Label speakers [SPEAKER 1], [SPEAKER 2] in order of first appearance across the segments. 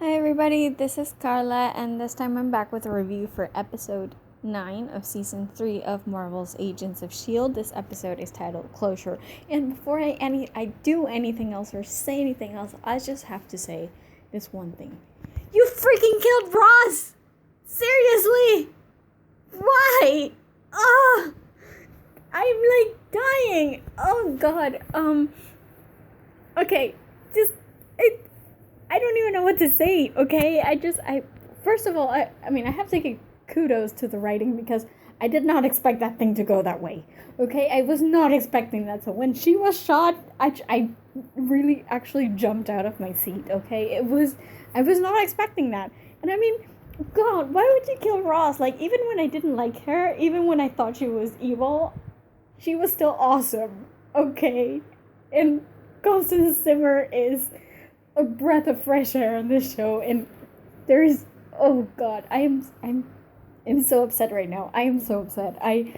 [SPEAKER 1] Hi everybody, this is Carla, and this time I'm back with a review for episode 9 of season 3 of Marvel's Agents of S.H.I.E.L.D. This episode is titled Closure. And before I do anything else or say anything else, I just have to say this one thing. You freaking killed Ross! Seriously! Why? Ugh! I'm like dying! Oh god, okay, I don't even know what to say, okay? First of all, I have to give kudos to the writing because I did not expect that thing to go that way, okay? I was not expecting that. So when she was shot, I really actually jumped out of my seat, okay? I was not expecting that. And I mean, God, why would you kill Ross? Like, even when I didn't like her, even when I thought she was evil, she was still awesome, okay? And Constance Zimmer is a breath of fresh air on this show, and there's oh god, I'm so upset right now. I am so upset. I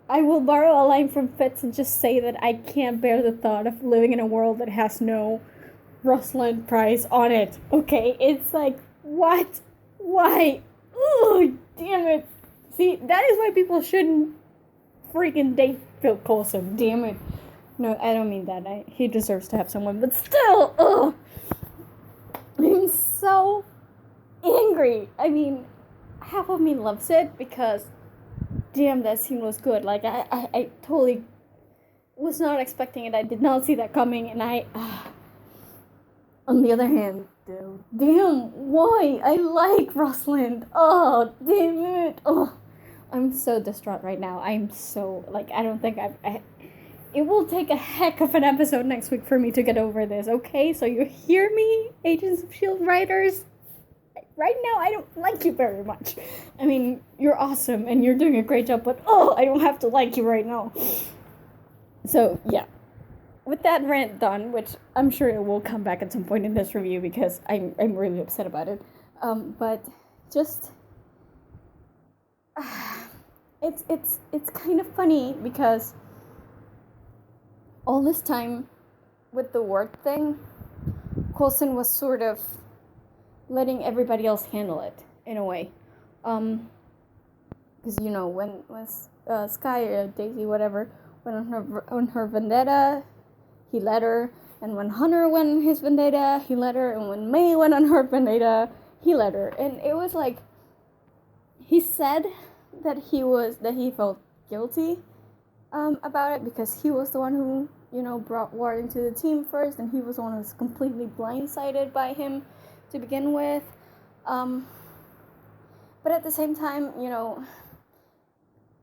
[SPEAKER 1] will borrow a line from Fitz and just say that I can't bear the thought of living in a world that has no Rosalind Price on it. Okay, it's like, what? Why? Oh, damn it. See, that is why people shouldn't freaking date Phil Coulson. Damn it. No, I don't mean that. He deserves to have someone, but still, ugh. I'm so angry. I mean, half of me loves it because, damn, that scene was good. Like, I totally was not expecting it. I did not see that coming, and on the other hand, dude, damn, why? I like Rosalind. Oh, damn it. Oh, I'm so distraught right now. I'm so, like, I don't think it will take a heck of an episode next week for me to get over this, okay? So you hear me, Agents of S.H.I.E.L.D. writers? Right now, I don't like you very much. I mean, you're awesome and you're doing a great job, but I don't have to like you right now. So, yeah. With that rant done, which I'm sure it will come back at some point in this review because I'm really upset about it. But just... it's kind of funny because all this time with the work thing, Coulson was sort of letting everybody else handle it in a way. Because, you know, when Sky or Daisy, whatever, went on her vendetta, he let her. And when Hunter went on his vendetta, he let her. And when May went on her vendetta, he let her. And it was like, he said that he felt guilty about it because he was the one who, you know, brought Ward into the team first, and he was the one who was completely blindsided by him to begin with. But at the same time, you know,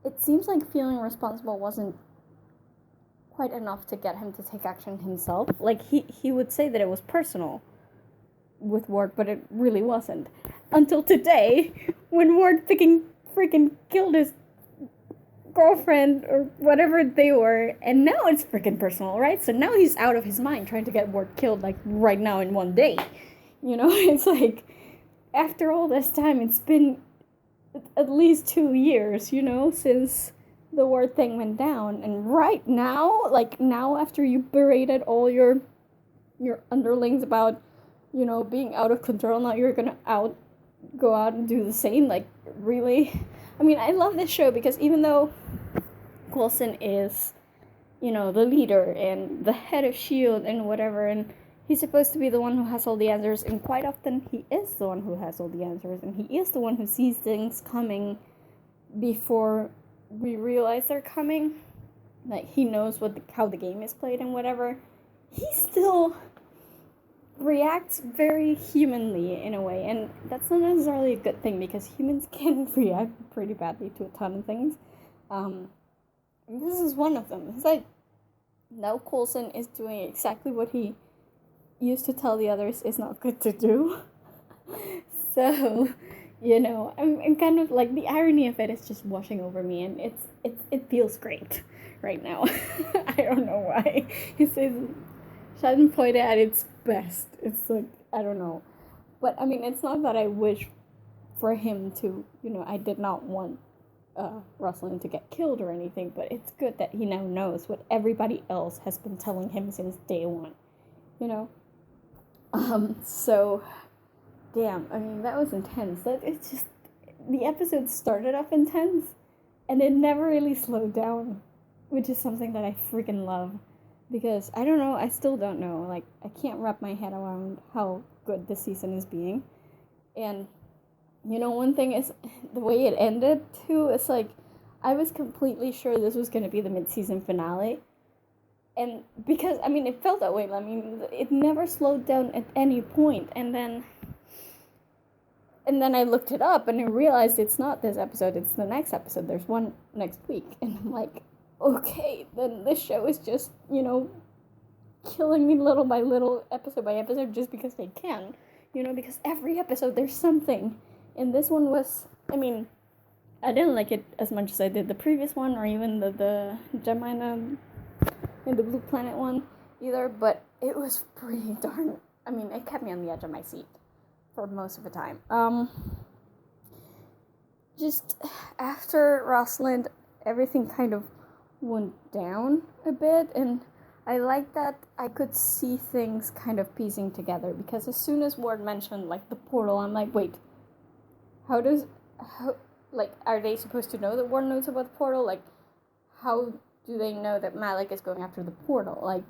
[SPEAKER 1] it seems like feeling responsible wasn't quite enough to get him to take action himself. Like, he would say that it was personal with Ward, but it really wasn't. Until today, when Ward freaking killed his girlfriend or whatever they were, and now it's freaking personal, right? So now he's out of his mind trying to get Ward killed, like, right now in one day. You know, it's like, after all this time, it's been at least 2 years, you know, since the Ward thing went down, and right now, like, now after you berated all your underlings about, you know, being out of control, now you're gonna go out and do the same, like, really? I mean, I love this show because even though Coulson is, you know, the leader and the head of S.H.I.E.L.D. and whatever, and he's supposed to be the one who has all the answers, and quite often he is the one who has all the answers, and he is the one who sees things coming before we realize they're coming. Like, he knows how the game is played and whatever. He still reacts very humanly in a way, and that's not necessarily a good thing because humans can react pretty badly to a ton of things. This is one of them. It's like, now Coulson is doing exactly what he used to tell the others is not good to do. So, you know, I'm kind of like, the irony of it is just washing over me, and it feels great right now. I don't know why. He says Schadenfreude at its best. It's like, I don't know. But, I mean, it's not that I wish for him to, you know, I did not want Rosalind to get killed or anything, but it's good that he now knows what everybody else has been telling him since day one, you know? So, damn, I mean, that was intense. It's just, the episode started off intense, and it never really slowed down, which is something that I freaking love. Because, I don't know, I still don't know. Like, I can't wrap my head around how good this season is being. And, one thing is, the way it ended, too, it's like, I was completely sure this was going to be the mid-season finale. And because, I mean, it felt that way. I mean, it never slowed down at any point. And then I looked it up and I realized it's not this episode, it's the next episode. There's one next week. And I'm like, okay, then this show is just, killing me little by little, episode by episode, just because they can. Because every episode there's something. And this one was, I mean, I didn't like it as much as I did the previous one, or even the Gemina and the Blue Planet one either, but it was pretty darn, I mean, it kept me on the edge of my seat for most of the time. Just after Rosalind, everything kind of went down a bit, and I like that I could see things kind of piecing together, because as soon as Ward mentioned, like, the portal, I'm like, wait, how, like, are they supposed to know that Ward knows about the portal? Like, how do they know that Malik is going after the portal? Like,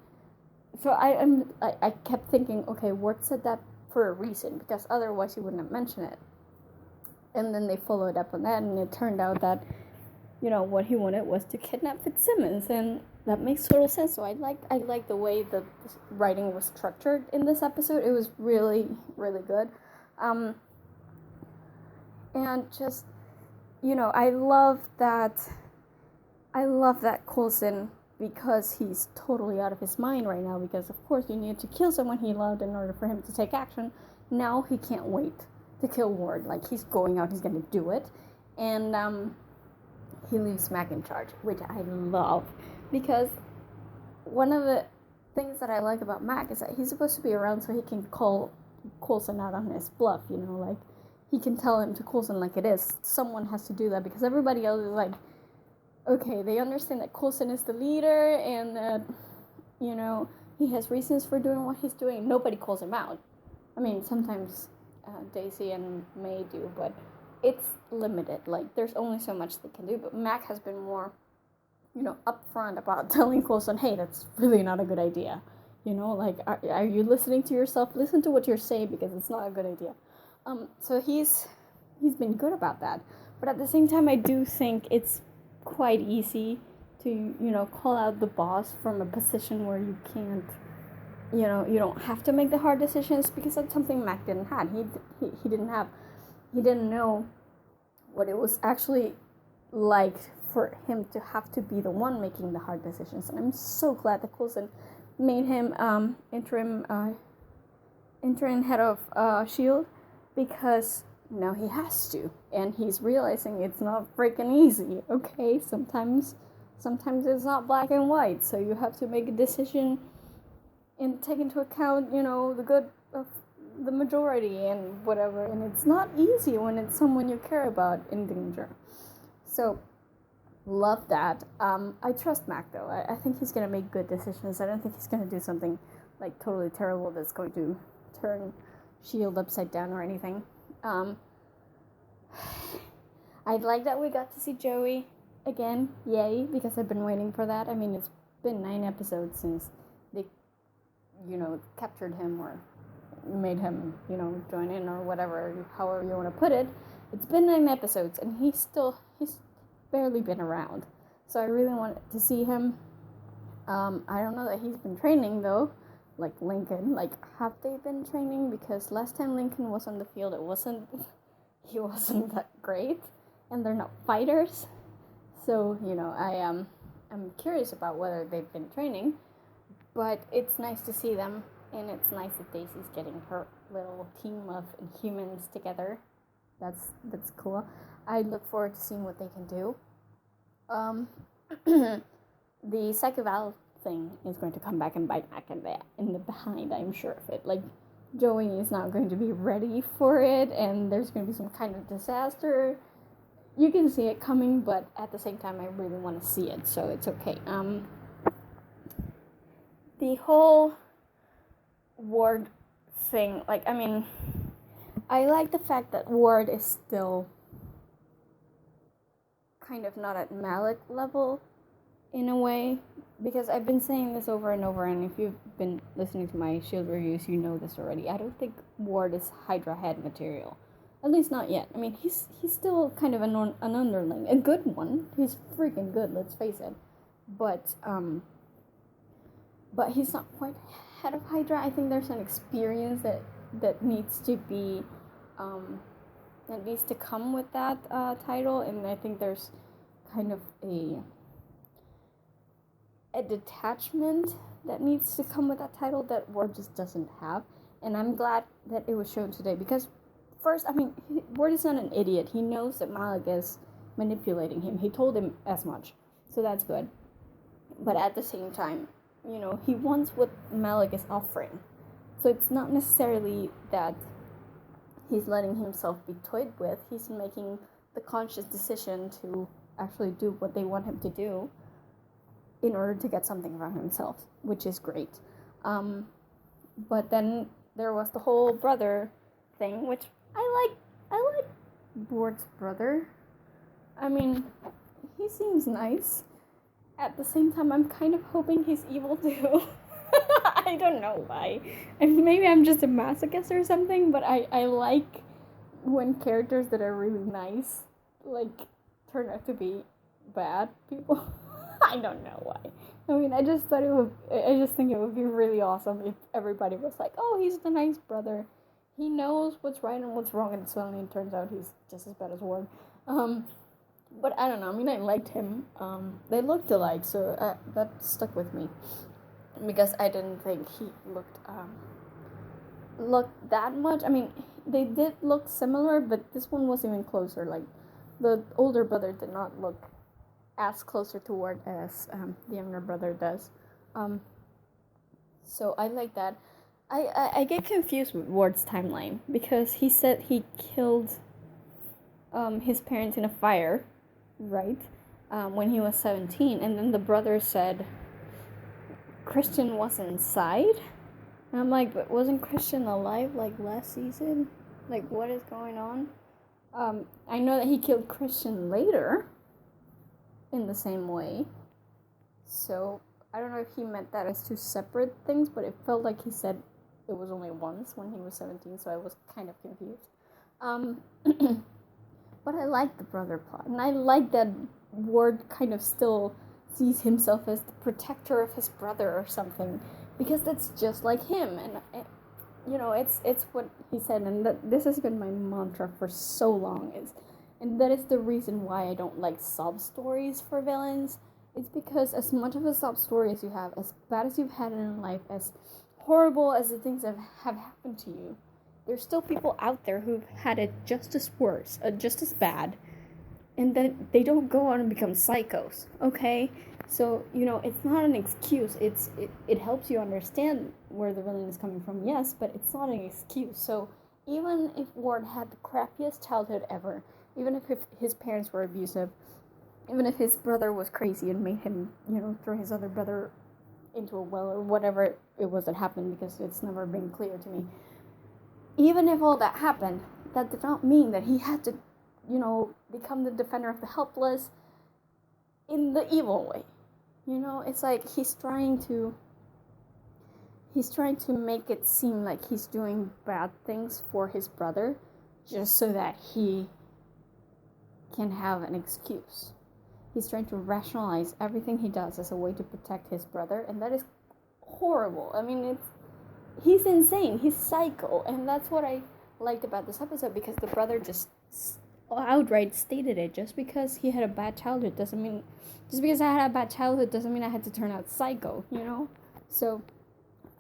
[SPEAKER 1] so I kept thinking, okay, Ward said that for a reason, because otherwise he wouldn't have mentioned it. And then they followed up on that, and it turned out that, what he wanted was to kidnap Fitzsimmons, and that makes total sense. So I like the way the writing was structured in this episode. It was really, really good. And just, I love that Coulson, because he's totally out of his mind right now, because of course you need to kill someone he loved in order for him to take action. Now he can't wait to kill Ward. Like, he's going out, he's gonna do it. And he leaves Mac in charge, which I love, because one of the things that I like about Mac is that he's supposed to be around so he can call Coulson out on his bluff, like, he can tell him to Coulson like it is. Someone has to do that, because everybody else is like, okay, they understand that Coulson is the leader, and that, he has reasons for doing what he's doing. Nobody calls him out. I mean, sometimes Daisy and May do, but it's limited. Like, there's only so much they can do. But Mac has been more, upfront about telling Coulson, hey, that's really not a good idea. Like, are you listening to yourself? Listen to what you're saying, because it's not a good idea. So he's been good about that. But at the same time, I do think it's quite easy to, call out the boss from a position where you can't, you don't have to make the hard decisions, because that's something Mac didn't have. He didn't know what it was actually like for him to have to be the one making the hard decisions. And I'm so glad that Coulson made him interim head of S.H.I.E.L.D, because now he has to, and he's realizing it's not freaking easy. Okay, sometimes it's not black and white, so you have to make a decision and take into account, the good of the majority and whatever, and it's not easy when it's someone you care about in danger. So, love that. I trust Mac, though. I think he's gonna make good decisions. I don't think he's gonna do something, like, totally terrible that's going to turn S.H.I.E.L.D. upside down or anything. I'd like that we got to see Joey again. Yay, because I've been waiting for that. I mean, it's been 9 episodes since they, captured him or made him, join in or whatever, however you want to put it. It's been 9 episodes, and he's barely been around. So I really wanted to see him. I don't know that he's been training, though. Like Lincoln, like, have they been training? Because last time Lincoln was on the field, he wasn't that great, and they're not fighters. So, I'm curious about whether they've been training, but it's nice to see them, and it's nice that Daisy's getting her little team of humans together. That's cool. I look forward to seeing what they can do. The Psych-Eval thing is going to come back and bite Mac in the behind, I'm sure of it. Like, Joey is not going to be ready for it, and there's going to be some kind of disaster. You can see it coming, but at the same time, I really want to see it, so it's okay. The whole Ward thing, like, I mean, I like the fact that Ward is still kind of not at Malik level in a way, because I've been saying this over and over, and if you've been listening to my S.H.I.E.L.D. reviews, you know this already. I don't think Ward is Hydra head material. At least not yet. I mean, he's still kind of an underling. A good one. He's freaking good, let's face it. But he's not quite head of Hydra. I think there's an experience that needs to be, that needs to come with that title, and I think there's kind of a detachment that needs to come with that title that Ward just doesn't have, and I'm glad that it was shown today, because first, I mean, Ward is not an idiot. He knows that Malik is manipulating him. He told him as much, so that's good. But at the same time, you know, he wants what Malik is offering, so it's not necessarily that he's letting himself be toyed with. He's making the conscious decision to actually do what they want him to do in order to get something from himself, which is great. But then there was the whole brother thing, which I like Ward's brother. I mean, he seems nice. At the same time, I'm kind of hoping he's evil too. I don't know why. And maybe I'm just a masochist or something, but I like when characters that are really nice, like, turn out to be bad people. I don't know why. I mean, I just think it would be really awesome if everybody was like, oh, he's the nice brother. He knows what's right and what's wrong, and suddenly it turns out he's just as bad as Ward. But I don't know. I mean, I liked him. They looked alike, so that stuck with me, because I didn't think he looked that much. I mean, they did look similar, but this one was even closer. Like, the older brother did not look as closer to Ward as the younger brother does. So I like that. I get confused with Ward's timeline, because he said he killed his parents in a fire, right? When he was 17, and then the brother said Christian was inside. And I'm like, but wasn't Christian alive like last season? Like, what is going on? I know that he killed Christian later in the same way. So I don't know if he meant that as two separate things, but it felt like he said it was only once when he was 17, so I was kind of confused. But I like the brother plot, and I like that Ward kind of still sees himself as the protector of his brother or something, because that's just like him, and you know, it's what he said, and this has been my mantra for so long, and that is the reason why I don't like sob stories for villains. It's because as much of a sob story as you have, as bad as you've had it in life, as horrible as the things that have happened to you, there's still people out there who've had it just as worse, just as bad, and then they don't go on and become psychos, okay? So, you know, it's not an excuse. It helps you understand where the villain is coming from, yes, but it's not an excuse. So even if Ward had the crappiest childhood ever, even if his parents were abusive, even if his brother was crazy and made him, you know, throw his other brother into a well or whatever it was that happened, because it's never been clear to me. Even if all that happened, that did not mean that he had to, you know, become the defender of the helpless in the evil way. You know, it's like he's trying to make it seem like he's doing bad things for his brother just so that he can have an excuse. He's trying to rationalize everything he does as a way to protect his brother, and that is horrible. I mean, he's insane. He's psycho, and that's what I liked about this episode, because the brother just outright stated it. Just because he had a bad childhood doesn't mean, just because I had a bad childhood doesn't mean I had to turn out psycho, you know? So,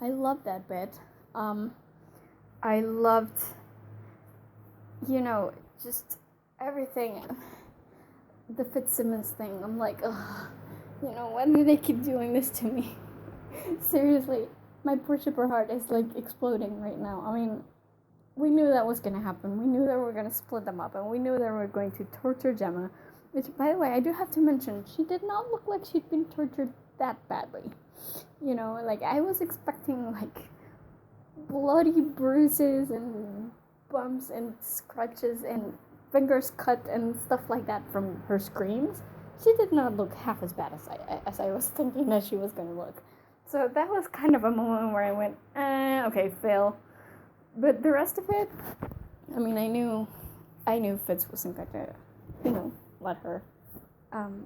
[SPEAKER 1] I love that bit. I loved, you know, just everything. The Fitzsimmons thing, I'm like, ugh, you know, when do they keep doing this to me? Seriously, my poor shipper heart is like exploding right now. I mean, we knew that was gonna happen. We knew that we were gonna split them up, and we knew that we were going to torture Gemma, which, by the way, I do have to mention, she did not look like she'd been tortured that badly. You know, like, I was expecting, like, bloody bruises and bumps and scratches and fingers cut and stuff like that from her screams, she did not look half as bad as I was thinking that she was going to look. So that was kind of a moment where I went, okay, fail. But the rest of it, I mean, I knew Fitz wasn't going to, let her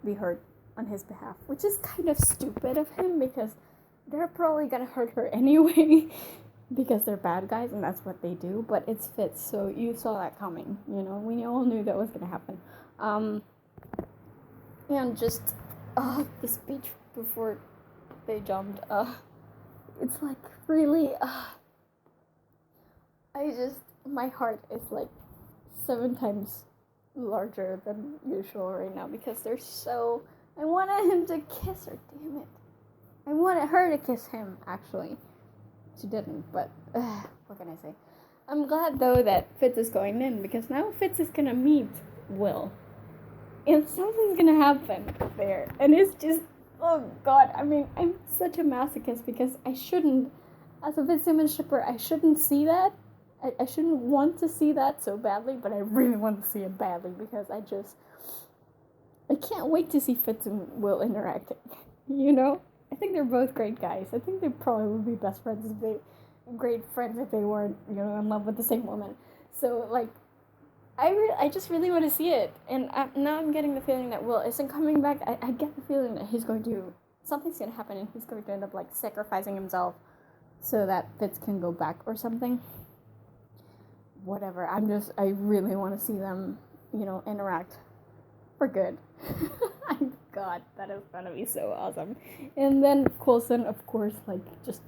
[SPEAKER 1] be hurt on his behalf, which is kind of stupid of him because they're probably going to hurt her anyway because they're bad guys and that's what they do. But it's Fitz, so you saw that coming, we all knew that was going to happen. And just the speech before they jumped, it's like really, my heart is like 7 times larger than usual right now because I wanted him to kiss her, damn it. I wanted her to kiss him, actually. She didn't, but what can I say? I'm glad though that Fitz is going in because now Fitz is gonna meet Will. And something's gonna happen there. And it's just, oh god, I mean, I'm such a masochist because I shouldn't, as a Fitzsimmons shipper, I shouldn't see that. I shouldn't want to see that so badly, but I really want to see it badly because I can't wait to see Fitz and Will interacting, I think they're both great guys. I think they probably would be great friends if they weren't, in love with the same woman. So, like, I just really want to see it. And now I'm getting the feeling that Will isn't coming back. I get the feeling that something's going to happen and he's going to end up, like, sacrificing himself so that Fitz can go back or something. Whatever. I really want to see them, interact for good. God, that is gonna be so awesome. And then Coulson, of course, like, just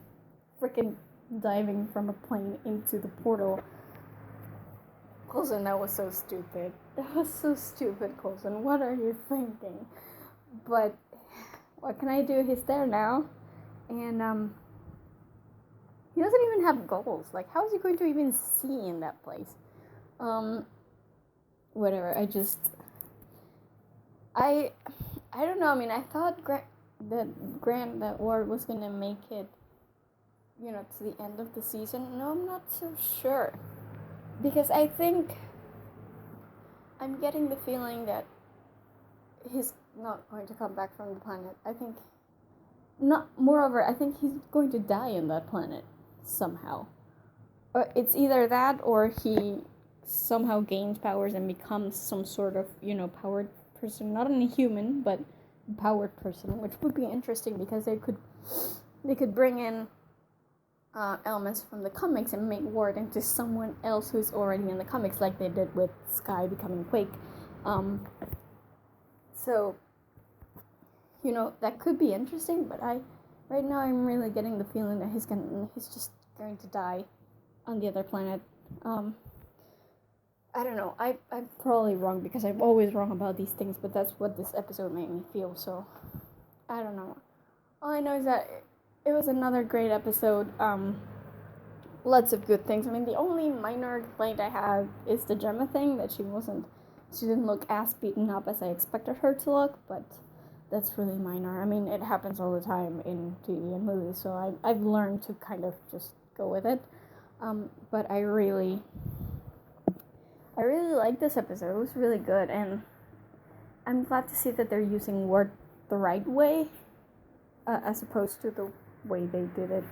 [SPEAKER 1] freaking diving from a plane into the portal. Coulson, that was so stupid. That was so stupid, Coulson. What are you thinking? But what can I do? He's there now. And, he doesn't even have goals. Like, how is he going to even see in that place? Whatever. I don't know. I mean, I thought that Ward was gonna make it, to the end of the season. No, I'm not so sure. Because I think I'm getting the feeling that he's not going to come back from the planet. Moreover, I think he's going to die on that planet somehow. It's either that or he somehow gains powers and becomes some sort of, powered person. Not only human, but powered person, which would be interesting because they could bring in elements from the comics and make Ward into someone else who's already in the comics, like they did with Sky becoming Quake. So, that could be interesting, but right now I'm really getting the feeling that he's just going to die on the other planet. I don't know, I'm probably wrong because I'm always wrong about these things, but that's what this episode made me feel, so I don't know. All I know is that it was another great episode. Lots of good things. I mean, the only minor complaint I have is the Gemma thing, that she didn't look as beaten up as I expected her to look, but that's really minor. I mean, it happens all the time in TV and movies, so I've learned to kind of just go with it. But I really liked this episode. It was really good, and I'm glad to see that they're using Ward the right way, as opposed to the way they did it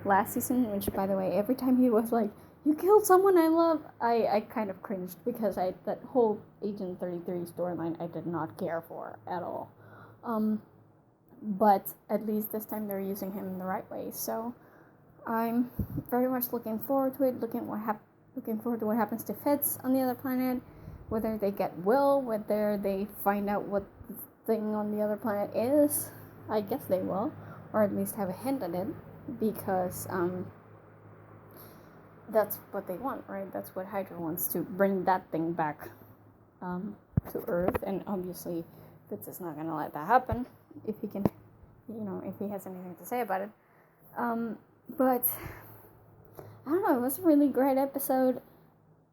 [SPEAKER 1] last season, which, by the way, every time he was like, "You killed someone I love," I kind of cringed because that whole Agent 33 storyline I did not care for at all. But at least this time they're using him in the right way, so I'm very much looking forward to it, looking forward to what happens to Fitz on the other planet, whether they get Will, whether they find out what the thing on the other planet is. I guess they will, or at least have a hint at it, because that's what they want, right? That's what Hydra wants, to bring that thing back to Earth, and obviously Fitz is not going to let that happen if he can, if he has anything to say about it. But I don't know, it was a really great episode.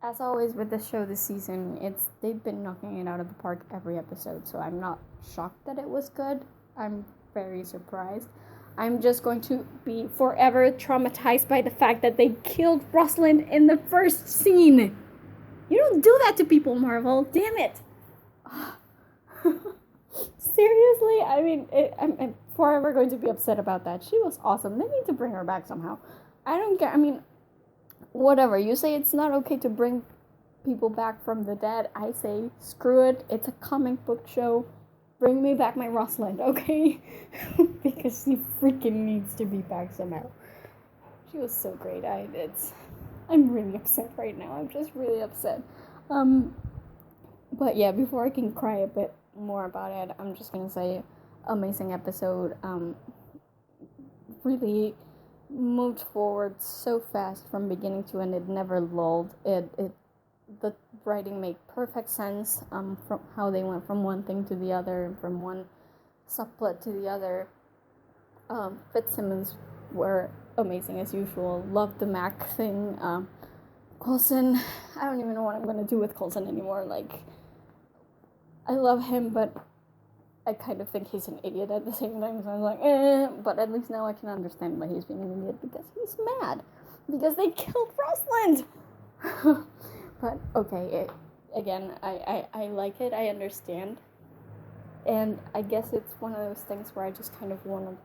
[SPEAKER 1] As always with this show this season, they've been knocking it out of the park every episode, so I'm not shocked that it was good. I'm very surprised. I'm just going to be forever traumatized by the fact that they killed Rosalind in the first scene. You don't do that to people, Marvel. Damn it. Seriously? I mean, I'm forever going to be upset about that. She was awesome. They need to bring her back somehow. I don't care. I mean, whatever. You say it's not okay to bring people back from the dead. I say, screw it. It's a comic book show. Bring me back my Rosalind, okay? Because she freaking needs to be back somehow. She was so great. I'm really upset right now. I'm just really upset. But yeah, before I can cry a bit more about it, I'm just gonna say, amazing episode. Really moved forward so fast from beginning to end. It never lulled. The writing made perfect sense. From how they went from one thing to the other, from one subplot to the other. Fitzsimmons were amazing as usual. Loved the Mac thing. Coulson, I don't even know what I'm gonna do with Coulson anymore. Like, I love him, but I kind of think he's an idiot at the same time. So I was like, but at least now I can understand why he's being an idiot, because he's mad because they killed Rosalind. But okay, I like it. I understand, and I guess it's one of those things where I just kind of want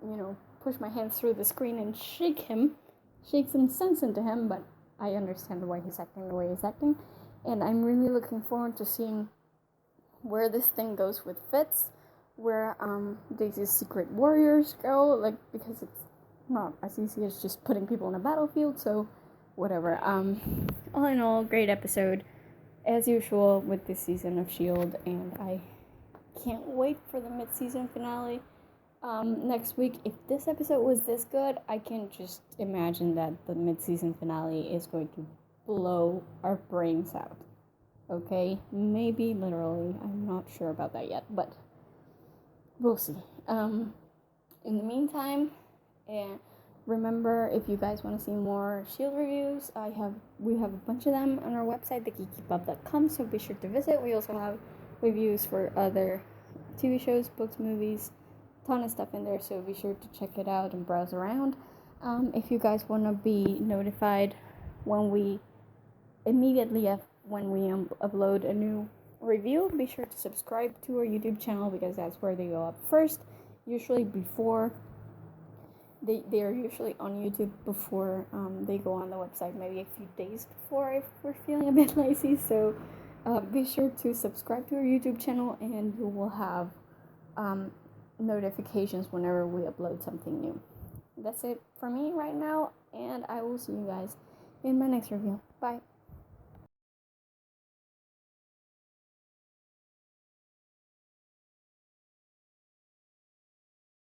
[SPEAKER 1] to, push my hands through the screen and shake some sense into him. But I understand why he's acting the way he's acting, and I'm really looking forward to seeing where this thing goes with Fitz, where Daisy's secret warriors go, like, because it's not as easy as just putting people on a battlefield. So whatever. All in all, great episode as usual with this season of S.H.I.E.L.D. and I can't wait for the mid-season finale next week. If this episode was this good, I can just imagine that the mid-season finale is going to blow our brains out. Okay, maybe literally. I'm not sure about that yet, but we'll see. In the meantime, remember, if you guys want to see more S.H.I.E.L.D. reviews, we have a bunch of them on our website, thegeekypub.com, so be sure to visit. We also have reviews for other TV shows, books, movies, ton of stuff in there, so be sure to check it out and browse around. If you guys want to be notified when we upload a new review, be sure to subscribe to our YouTube channel, because that's where they go up first, usually before they are usually on YouTube before they go on the website, maybe a few days before if we're feeling a bit lazy. So be sure to subscribe to our YouTube channel, and you will have notifications whenever we upload something new. That's it for me right now, and I will see you guys in my next review. Bye.